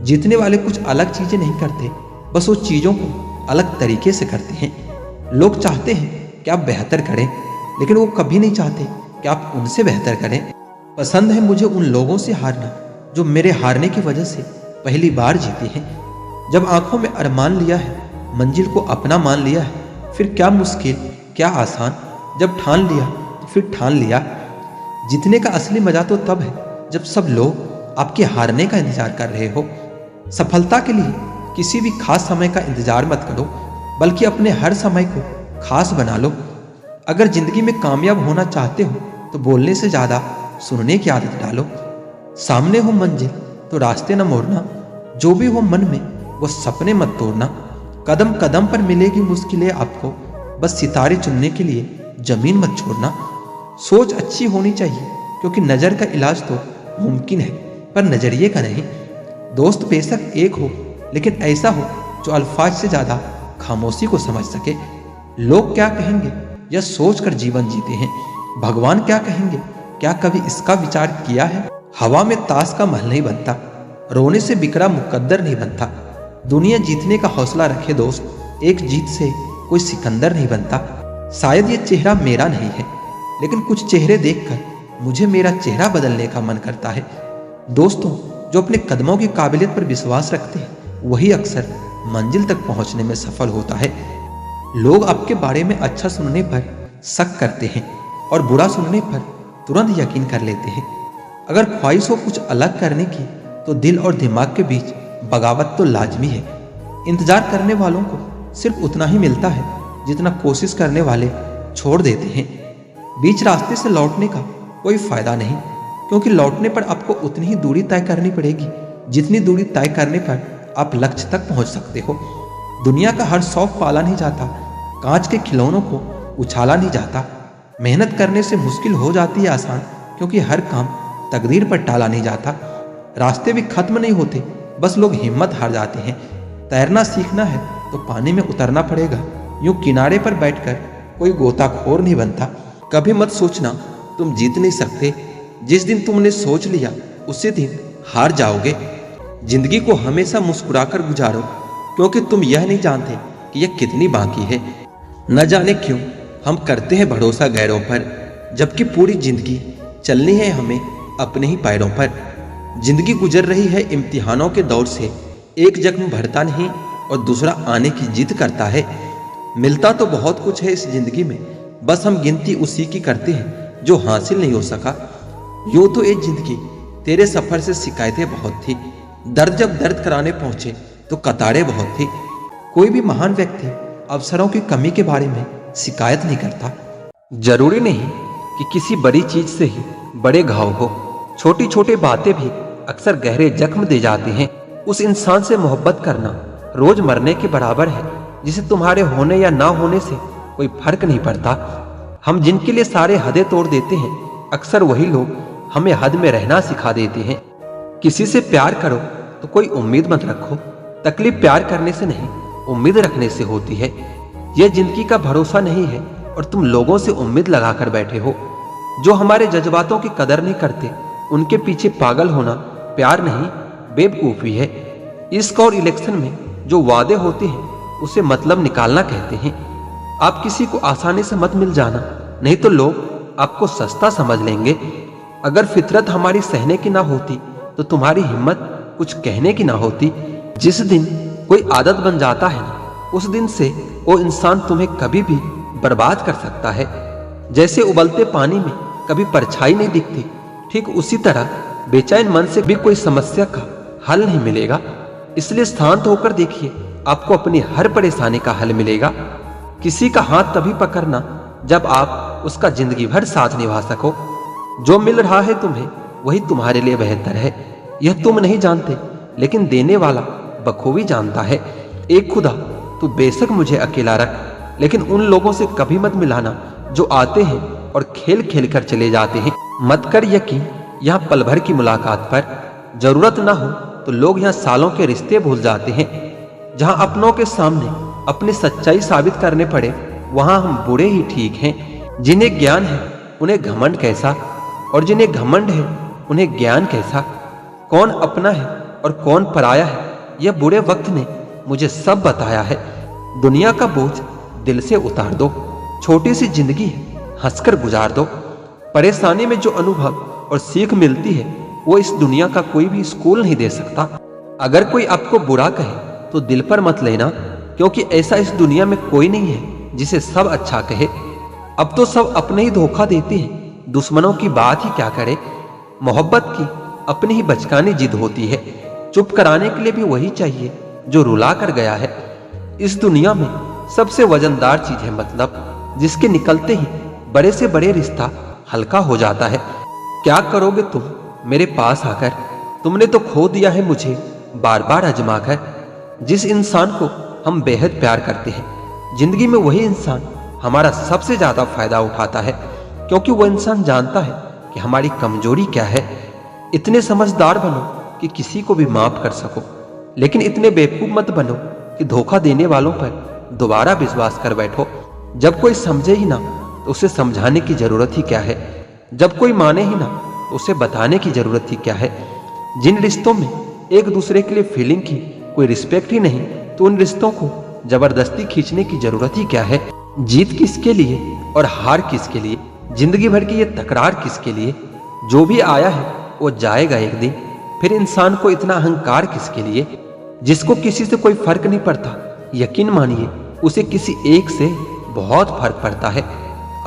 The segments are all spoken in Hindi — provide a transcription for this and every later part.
जीतने वाले कुछ अलग चीजें नहीं करते, बस वो चीजों को अलग तरीके से करते हैं। लोग चाहते हैं कि आप बेहतर करें, लेकिन वो कभी नहीं चाहते कि आप उनसे बेहतर करें। पसंद है मुझे उन लोगों से हारना जो मेरे हारने की वजह से पहली बार जीते हैं। जब आंखों में अरमान लिया है, मंजिल को अपना मान लिया है, फिर क्या मुश्किल क्या आसान। जब ठान लिया तो फिर ठान लिया। जीतने का असली मजा तो तब है जब सब लोग आपके हारने का इंतजार कर रहे हो। सफलता के लिए किसी भी खास समय का इंतजार मत करो, बल्कि अपने हर समय को खास बना लो। अगर जिंदगी में कामयाब होना चाहते हो तो बोलने से ज्यादा सुनने की आदत डालो। सामने हो मंजिल तो रास्ते न मोड़ना, जो भी हो मन में वो सपने मत तोड़ना। कदम कदम पर मिलेगी मुश्किलें आपको, बस सितारे चुनने के लिए जमीन मत छोड़ना। सोच अच्छी होनी चाहिए, क्योंकि नजर का इलाज तो मुमकिन है पर नजरिए का नहीं। दोस्त बेशक एक हो, लेकिन ऐसा हो जो अल्फाज से ज्यादा खामोशी को समझ सके। लोग क्या कहेंगे यह सोचकर जीवन जीते हैं। भगवान क्या कहेंगे, क्या कभी इसका विचार किया है? हवा में ताश का महल नहीं बनता, रोने से बिखरा मुकद्दर नहीं बनता। दुनिया जीतने का हौसला रखे दोस्त, एक जीत से कोई सिकंदर नहीं बनता। शायद ये चेहरा मेरा नहीं है, लेकिन कुछ चेहरे देखकर मुझे मेरा चेहरा बदलने का मन करता है। दोस्तों, जो अपने कदमों की काबिलियत पर विश्वास रखते हैं वही अक्सर मंजिल तक पहुंचने में सफल होता है। लोग आपके बारे में अच्छा सुनने पर शक करते हैं और बुरा सुनने पर तुरंत यकीन कर लेते हैं। अगर ख्वाहिश हो कुछ अलग करने की तो दिल और दिमाग के बीच बगावत तो लाजमी है। इंतजार करने वालों को सिर्फ उतना ही मिलता है जितना कोशिश करने वाले छोड़ देते हैं। बीच रास्ते से लौटने का कोई फायदा नहीं, क्योंकि लौटने पर आपको उतनी ही दूरी तय करनी पड़ेगी जितनी दूरी तय करने पर आप लक्ष्य तक पहुंच सकते हो। दुनिया का हर शौक पाला नहीं जाता, कांच के खिलौनों को उछाला नहीं जाता। मेहनत करने से मुश्किल हो जाती है आसान, क्योंकि हर काम तकदीर पर टाला नहीं जाता। रास्ते भी खत्म नहीं होते, बस लोग हिम्मत हार जाते हैं। तैरना सीखना है तो पानी में उतरना पड़ेगा, यूं किनारे पर बैठकर कोई गोताखोर नहीं बनता। कभी मत सोचना तुम जीत नहीं सकते, जिस दिन तुमने सोच लिया उसी दिन हार जाओगे। जिंदगी को हमेशा मुस्कुराकर गुजारो, क्योंकि तुम यह नहीं जानते कि यह कितनी बाकी है। न जाने क्यों हम करते हैं भरोसा गैरों पर, जबकि पूरी जिंदगी चलनी है हमें अपने ही पैरों पर। जिंदगी गुजर रही है इम्तिहानों के दौर से, एक जख्म भरता नहीं और दूसरा आने की जिद करता है। मिलता तो बहुत कुछ है इस जिंदगी में, बस हम गिनती उसी की करते हैं जो हासिल नहीं हो सका। यूं तो ये जिंदगी तेरे सफर से शिकायतें बहुत थी, दर्द जब दर्द कराने पहुंचे तो कतारें बहुत थी। कोई भी महान व्यक्ति अवसरों की कमी के बारे में शिकायत नहीं करता। जरूरी नहीं कि किसी बड़ी चीज से ही बड़े घाव हो, छोटी छोटी बातें भी अक्सर गहरे जख्म दे जाती हैं। उस इंसान से मोहब्बत करना रोज मरने के बराबर है, जिसे तुम्हारे होने या ना होने से कोई फर्क नहीं पड़ता। हम जिनके लिए सारे हदें तोड़ देते हैं, अक्सर वही लोग हमें हद में रहना सिखा देते हैं। किसी से प्यार करो तो कोई उम्मीद मत रखो, तकलीफ प्यार करने से नहीं उम्मीद रखने से होती है। यह जिंदगी का भरोसा नहीं है और तुम लोगों से उम्मीद लगाकर बैठे हो जो हमारे जज्बातों की कदर नहीं करते। उनके पीछे पागल होना प्यार नहीं बेवकूफ़ी है। इश्क और इलेक्शन में जो वादे होते हैं उसे मतलब निकालना कहते हैं। आप किसी को आसानी से मत मिल जाना, नहीं तो लोग आपको सस्ता समझ लेंगे। अगर फितरत हमारी सहने की ना होती तो तुम्हारी हिम्मत कुछ कहने की ना होती। जिस दिन कोई आदत बन जाता है ना, उस दिन से वो इंसान तुम्हें कभी भी बर्बाद कर सकता है। जैसे उबलते पानी में कभी परछाई नहीं दिखती, ठीक उसी तरह बेचैन मन से भी कोई समस्या का हल नहीं मिलेगा। इसलिए शांत होकर देखिए, आपको अपनी हर परेशानी का हल मिलेगा। किसी का हाथ तभी पकड़ना जब आप उसका जिंदगी भर साथ निभा सको। जो मिल रहा है तुम्हें वही तुम्हारे लिए बेहतर है, यह तुम नहीं जानते, लेकिन देने वाला बखूबी जानता है। एक खुदा तू बेशक मुझे अकेला रख, लेकिन उन लोगों से कभी मत मिलाना जो आते हैं और खेल खेल कर चले जाते हैं। मत कर यकीन यहाँ पल भर की मुलाकात पर, जरूरत ना हो तो लोग यहाँ सालों के रिश्ते भूल जाते हैं। जहाँ अपनों के सामने अपनी सच्चाई साबित करने पड़े वहां हम बुरे ही ठीक हैं। जिन्हें ज्ञान है उन्हें घमंड कैसा, और जिन्हें घमंड है उन्हें ज्ञान कैसा। कौन अपना है और कौन पराया है, यह बुरे वक्त ने मुझे सब बताया है। दुनिया का बोझ दिल से उतार दो, छोटी सी जिंदगी है, हंसकर गुजार दो। परेशानी में जो अनुभव और सीख मिलती है वो इस दुनिया का कोई भी स्कूल नहीं दे सकता। अगर कोई आपको बुरा कहे तो दिल पर मत लेना, क्योंकि ऐसा इस दुनिया में कोई नहीं है जिसे सब अच्छा कहे। अब तो सब अपने ही धोखा देते हैं, दुश्मनों की बात ही क्या करे। मोहब्बत की अपनी ही बचकानी जिद होती है, चुप कराने के लिए भी वही चाहिए जो रुला कर गया है। इस दुनिया में सबसे वजनदार चीज है मतलब, जिसके निकलते ही बड़े से बड़े रिश्ता हल्का हो जाता है। क्या करोगे तुम मेरे पास आकर, तुमने तो खो दिया है मुझे बार बार आजमा कर। जिस इंसान को हम बेहद प्यार करते हैं, जिंदगी में वही इंसान हमारा सबसे ज्यादा फायदा उठाता है, क्योंकि वह इंसान जानता है कि हमारी कमजोरी क्या है। इतने समझदार बनो कि किसी को भी माफ कर सको, लेकिन इतने बेवकूफ मत बनो कि धोखा देने वालों पर दोबारा विश्वास कर बैठो। जब कोई समझे ही ना तो उसे समझाने की जरूरत ही क्या है। जब कोई माने ही ना तो उसे बताने की जरूरत ही क्या है। जिन रिश्तों में एक दूसरे के लिए फीलिंग की कोई रिस्पेक्ट ही नहीं, तो उन रिश्तों को जबरदस्ती खींचने की जरूरत ही क्या है। जीत किसके लिए और हार किसके लिए, जिंदगी भर की ये तकरार किसके लिए। जो भी आया है वो जाएगा एक दिन, फिर इंसान को इतना अहंकार किसके लिए। जिसको किसी से कोई फर्क नहीं पड़ता, यकीन मानिए उसे किसी एक से बहुत फर्क पड़ता है।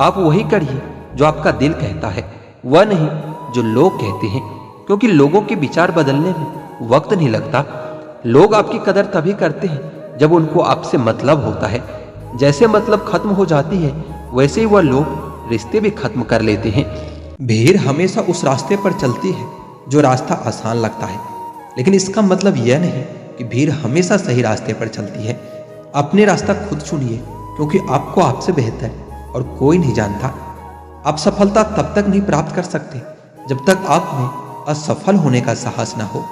आप वही करिए जो आपका दिल कहता है, वह नहीं जो लोग कहते हैं, क्योंकि लोगों के विचार बदलने में वक्त नहीं लगता। लोग आपकी कदर तभी करते हैं जब उनको आपसे मतलब होता है। जैसे मतलब खत्म हो जाती है, वैसे ही वह लोग रिश्ते भी खत्म कर लेते हैं। भीड़ हमेशा उस रास्ते पर चलती है जो रास्ता आसान लगता है, लेकिन इसका मतलब यह नहीं कि भीड़ हमेशा सही रास्ते पर चलती है। अपने रास्ता खुद चुनिए, क्योंकि आपको आपसे बेहतर और कोई नहीं जानता। आप सफलता तब तक नहीं प्राप्त कर सकते जब तक आप में असफल होने का साहस ना हो।